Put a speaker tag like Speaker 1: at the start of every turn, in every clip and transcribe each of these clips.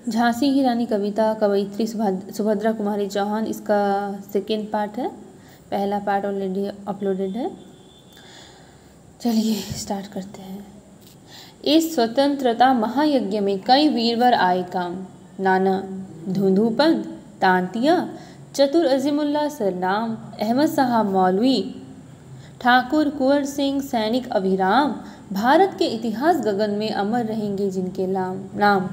Speaker 1: झांसी की रानी कविता कवयित्री सुभद्रा कुमारी चौहान, इसका सेकेंड पार्ट है। पहला पार्ट ऑलरेडी अपलोडेड है। चलिए स्टार्ट करते हैं। इस स्वतंत्रता महायज्ञ में कई वीरवर आए काम, नाना धुंधुपंत, तांतिया, चतुर अजीमुल्ला सरनाम, अहमद साहब मौलवी, ठाकुर कुंवर सिंह सैनिक अभिराम, भारत के इतिहास गगन में अमर रहेंगे जिनके नाम।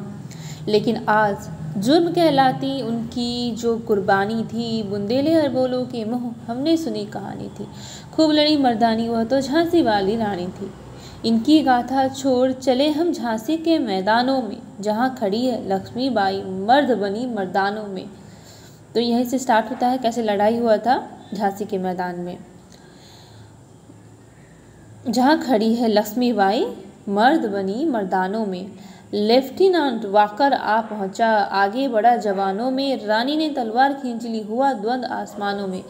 Speaker 1: लेकिन आज जुर्म कहलाती उनकी जो कुर्बानी थी, बुंदेले अरबोलों के मुँह हमने सुनी कहानी थी। खूब लड़ी मर्दानी वह तो झांसी वाली रानी थी। इनकी गाथा छोड़ चले हम झांसी के मैदानों में, जहाँ खड़ी है लक्ष्मीबाई मर्द बनी मर्दानों में। तो यहीं से स्टार्ट होता है कैसे लड़ाई हुआ था झांसी के मैदान में। जहाँ खड़ी है लक्ष्मीबाई मर्द बनी मर्दानों में, लेफ्टिनेंट वाकर आ पहुंचा, आगे बढ़ा जवानों में, रानी ने तलवार खींच ली, हुआ द्वंद आसमानों में।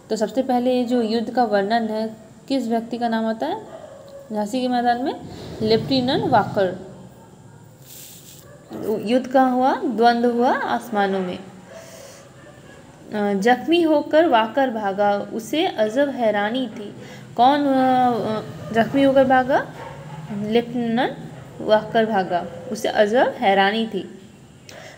Speaker 1: तो सबसे पहले जो युद्ध का वर्णन है, किस व्यक्ति का नाम आता है झांसी के मैदान में? Lieutenant walker. युद्ध का हुआ, द्वंद हुआ आसमानों में। जख्मी होकर वाकर भागा, उसे अजब हैरानी थी। कौन जख्मी होकर भागा? लेफ्टिनेंट वाकर भागा, उसे अजब हैरानी थी।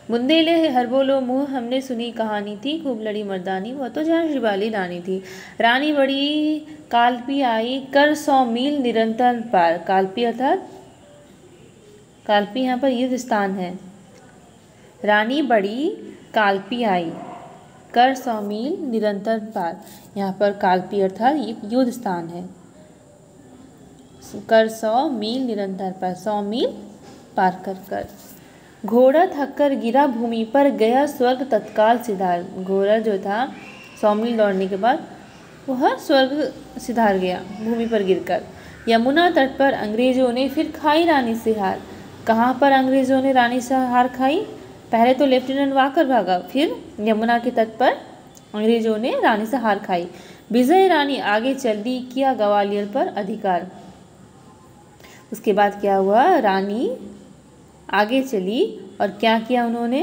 Speaker 1: बुंदेले हर बोलो मुँह हमने सुनी कहानी थी, खूब लड़ी मर्दानी वह तो झांसी वाली रानी थी। रानी बड़ी कालपी आई, कर 100 मील निरंतर पार। कालपी अर्थात कालपी यहाँ पर युद्ध स्थान है। रानी बड़ी कालपी आई, कर 100 मील निरंतर पार। यहाँ पर कालपी अर्थात युद्ध स्थान है। कर 100 मील निरंतर पार, 100 मील पार कर कर। घोड़ा थक कर गिरा भूमि पर, गया स्वर्ग तत्काल सिधार। घोड़ा जो था 100 मील दौड़ने के बाद वह स्वर्ग सिधार गया भूमि पर गिरकर। यमुना तट पर अंग्रेजों ने फिर खाई रानी से हार। कहाँ पर अंग्रेजों ने रानी से हार खाई? पहले तो लेफ्टिनेंट वाकर भागा, फिर यमुना के तट पर अंग्रेजों ने रानी से हार खाई। विजय रानी आगे चल दी, किया ग्वालियर पर अधिकार। उसके बाद क्या हुआ? रानी आगे चली और क्या किया उन्होंने?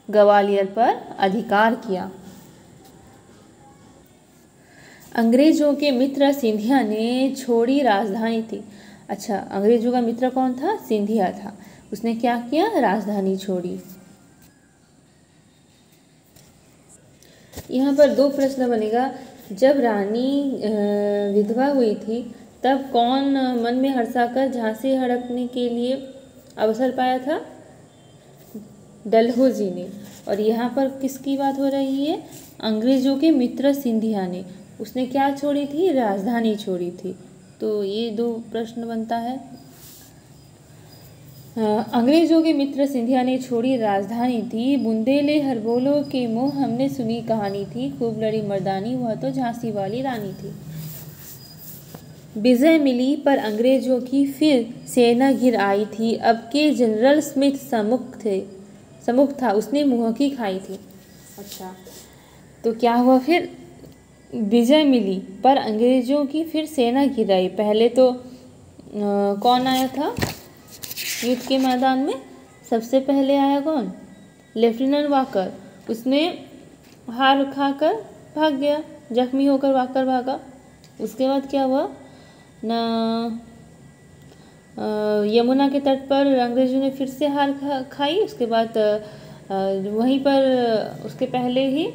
Speaker 1: ग्वालियर पर अधिकार किया। अंग्रेजों के मित्र सिंधिया ने छोड़ी राजधानी थी। अच्छा, अंग्रेजों का मित्र कौन था? सिंधिया था। उसने क्या किया? राजधानी छोड़ी। यहाँ पर 2 प्रश्न बनेगा। जब रानी विधवा हुई थी तब कौन मन में हर्षाकर झांसी हड़पने के लिए अवसर पाया था? डलहौजी ने। और यहाँ पर किसकी बात हो रही है? अंग्रेजों के मित्र सिंधिया ने। उसने क्या छोड़ी थी? राजधानी छोड़ी थी। तो ये 2 प्रश्न बनता है। अंग्रेजों के मित्र सिंधिया ने छोड़ी राजधानी थी, बुंदेले हरबोलों के मुँह हमने सुनी कहानी थी, खूब लड़ी मर्दानी वह तो झांसी वाली रानी थी। विजय मिली पर अंग्रेजों की फिर सेना घिर आई थी, अब के जनरल स्मिथ सम्मुख था, उसने मुँह की खाई थी। अच्छा, तो क्या हुआ फिर? विजय मिली पर अंग्रेजों की फिर सेना घिर आई। पहले तो कौन आया था युद्ध के मैदान में? सबसे पहले आया कौन? Lieutenant walker. उसने हार खाकर भाग गया, जख्मी होकर वाकर भागा। उसके बाद क्या हुआ ना, यमुना के तट पर अंग्रेजों ने फिर से हार खाई। उसके बाद वहीं पर उसके पहले ही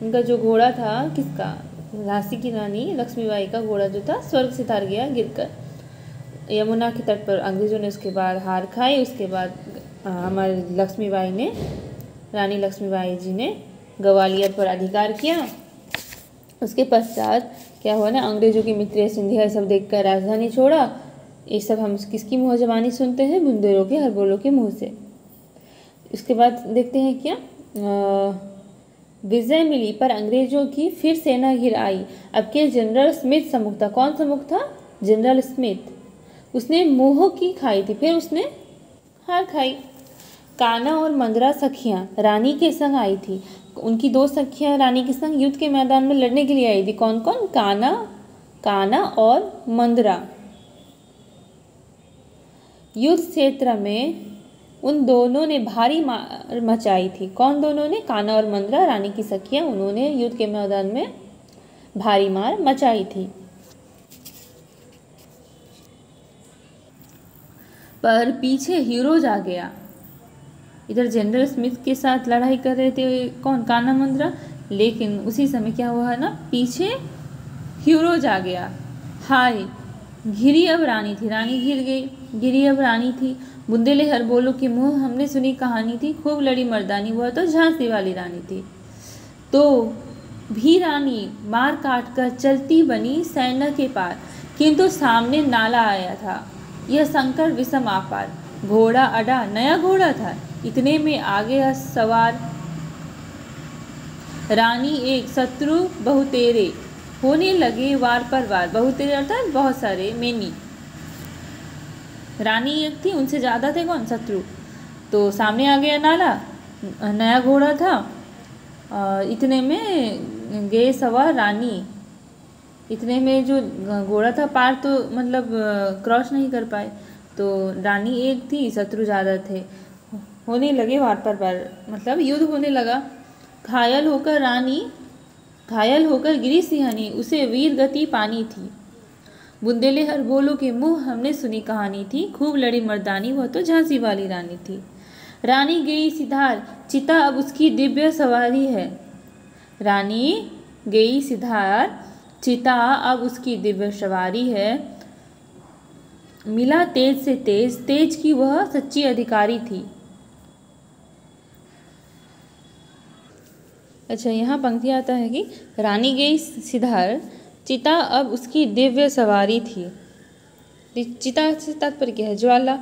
Speaker 1: उनका जो घोड़ा था, किसका? झांसी की रानी लक्ष्मीबाई का घोड़ा जो था स्वर्ग सिधार गया गिरकर। यमुना के तट पर अंग्रेजों ने उसके बाद हार खाई। उसके बाद हमारी लक्ष्मीबाई ने, रानी लक्ष्मीबाई जी ने ग्वालियर पर अधिकार किया। उसके पश्चात क्या हुआ ना, अंग्रेजों के मित्र सिंधिया सब देखकर राजधानी छोड़ा। ये सब हम किसकी मुँह जबानी सुनते हैं? बुंदेलों के हरबोलों के मुँह से। उसके बाद देखते हैं क्या, विजय मिली पर अंग्रेजों की फिर सेना घिर आई, अब के जनरल स्मिथ सम्मुख था। कौन सम्मुख था? General Smith. उसने मुँह की खाई थी, फिर उसने हार खाई। काना और मंदरा सखियाँ रानी के संग आई थी। उनकी 2 सखियाँ रानी के संग युद्ध के मैदान में लड़ने के लिए आई थी। कौन कौन? काना और मंदरा। युद्ध क्षेत्र में उन दोनों ने भारी मार मचाई थी। कौन दोनों ने? कान्हा और मंद्रा, रानी की सखियां, उन्होंने युद्ध के मैदान में भारी मार मचाई थी। पर पीछे हीरोज आ गया। इधर जनरल स्मिथ के साथ लड़ाई कर रहे थे कौन? कान्हा मंद्रा। लेकिन उसी समय क्या हुआ ना, पीछे हीरोज आ गया। हाय, घिरी अब रानी थी, रानी घिर गई, गिरी अब रानी थी। बुंदेले हर बोलो कि मुँह हमने सुनी कहानी थी, खूब लड़ी मर्दानी, वह तो झांसी वाली रानी थी। तो भी रानी मार काट कर चलती बनी सैना के पार, किंतु सामने नाला आया था, यह संकट विषम आपार। घोड़ा अड़ा, नया घोड़ा था, इतने में आ गया सवार रानी एक, शत्रु बहुतेरे, होने लगे वार पर वार। बहुतेरे अर्थात बहुत सारे, मेनी। रानी एक थी, उनसे ज़्यादा थे कौन? शत्रु। तो सामने आ गया नाला, नया घोड़ा था, इतने में गए सवार रानी। इतने में जो घोड़ा था पार तो मतलब क्रॉस नहीं कर पाए। तो रानी एक थी, शत्रु ज़्यादा थे, होने लगे वार पर वार, मतलब युद्ध होने लगा। घायल होकर गिरी सिंहनी, उसे वीर गति पानी थी। बुंदेले हर बोलो के मुँह हमने सुनी कहानी थी, खूब लड़ी मर्दानी, वह तो झांसी वाली रानी थी। रानी गई सिधार, चिता अब उसकी दिव्य सवारी है। रानी गई सिधार, चिता अब उसकी दिव्य सवारी है। मिला तेज से तेज, तेज की वह सच्ची अधिकारी थी। अच्छा, यहाँ पंक्ति आता है कि रानी गई सिधार, चिता अब उसकी दिव्य सवारी थी। चिता से तात्पर्य क्या है? ज्वाला।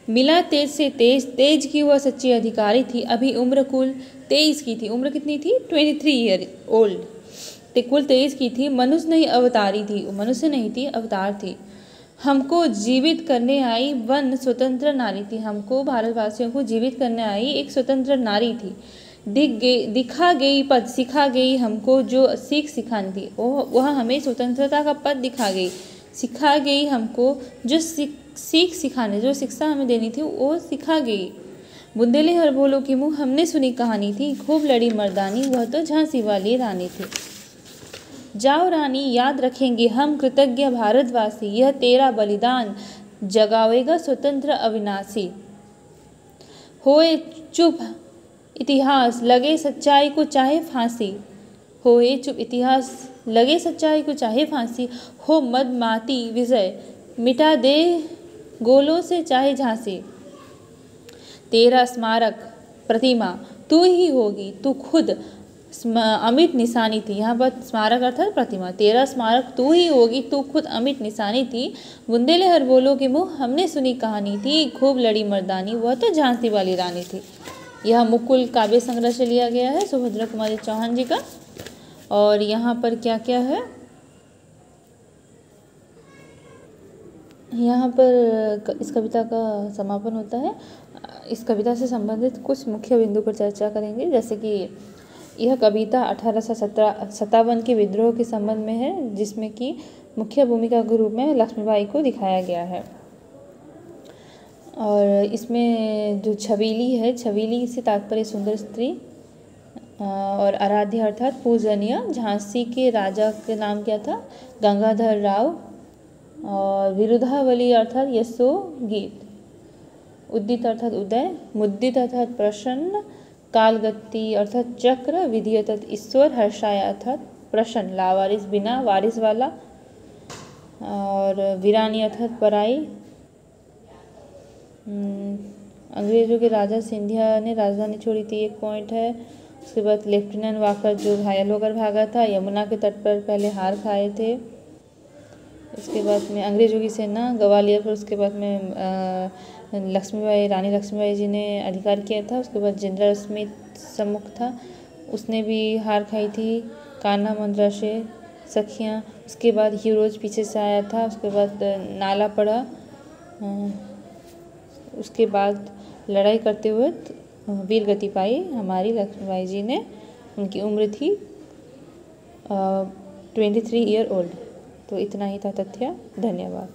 Speaker 1: मिला तेज से तेज, तेज की वह सच्ची अधिकारी थी। अभी उम्र कुल 23 की थी। उम्र कितनी थी? 23 ईयर ओल्ड। कुल 23 की थी। मनुष्य नहीं अवतारी थी, मनुष्य नहीं थी, अवतार थी। हमको जीवित करने आई वन स्वतंत्र नारी थी। हमको भारतवासियों को जीवित करने आई एक स्वतंत्र नारी थी। दिखा गई पद, सिखा गई हमको जो सीख सिखानी थी, वह हमें स्वतंत्रता का पद दिखा गई, सिखा गई हमको जो सीख सिखाने, जो शिक्षा हमें देनी थी वो सिखा गई। बुंदेले हर बोलो कि मुँह हमने सुनी कहानी थी, खूब लड़ी मर्दानी, वह तो झांसी वाली रानी थी। जाओ रानी, याद रखेंगे हम कृतज्ञ भारतवासी, यह तेरा बलिदान जगावेगा स्वतंत्र अविनाशी। होए चुप इतिहास, लगे सच्चाई को चाहे फांसी। होए चुप इतिहास, लगे सच्चाई को चाहे फांसी। हो मदमाती विजय, मिटा दे गोलों से चाहे झांसी। तेरा स्मारक प्रतिमा तू ही होगी, तू खुद अमिट निशानी थी। यहाँ पर स्मारक अर्थात प्रतिमा। तेरा स्मारक तू ही होगी, तू खुद अमिट निशानी थी। बुंदेले हर बोलो के मुँह हमने सुनी कहानी थी, खूब लड़ी मर्दानी, वह तो झांसी वाली रानी थी। यह मुकुल काव्य संग्रह से लिया गया है, सुभद्रा कुमारी चौहान जी का। और यहाँ पर क्या क्या है, यहाँ पर इस कविता का समापन होता है। इस कविता से संबंधित कुछ मुख्य बिंदु पर चर्चा करेंगे, जैसे कि यह कविता 1857 के विद्रोह के संबंध में है, जिसमें कि मुख्य भूमिका के रूप में लक्ष्मीबाई को दिखाया गया है। और इसमें जो छबीली है, छबीली से तात्पर्य सुंदर स्त्री, और आराध्य अर्थात पूजनीय। झांसी के राजा के नाम क्या था? गंगाधर राव। और विरुद्धावली अर्थात यशो गीत। उद्दित अर्थात उदय। मुद्दित अर्थात प्रसन्न। कालगति अर्थात चक्र। विधि अर्थात ईश्वर। हर्षाय अर्थात प्रसन्न, लावारिस बिना वारिस वाला। और वीरानी अर्थात पराई। अंग्रेजों के राजा सिंधिया ने राजधानी छोड़ी थी, एक पॉइंट है। उसके बाद लेफ्टिनेंट वाकर जो घायल होकर भागा था, यमुना के तट पर पहले हार खाए थे। उसके बाद में अंग्रेजों की सेना ग्वालियर पर, उसके बाद में रानी लक्ष्मीबाई जी ने अधिकार किया था। उसके बाद जनरल स्मिथ सम्मुख था, उसने भी हार खाई थी कान्हा मंद्रा से सखियाँ। उसके बाद हीरोज पीछे से आया था। उसके बाद नाला पड़ा। उसके बाद लड़ाई करते हुए वीर गति पाई हमारी लक्ष्मीबाई जी ने। उनकी उम्र थी 23 ईयर ओल्ड। तो इतना ही था तथ्य। धन्यवाद।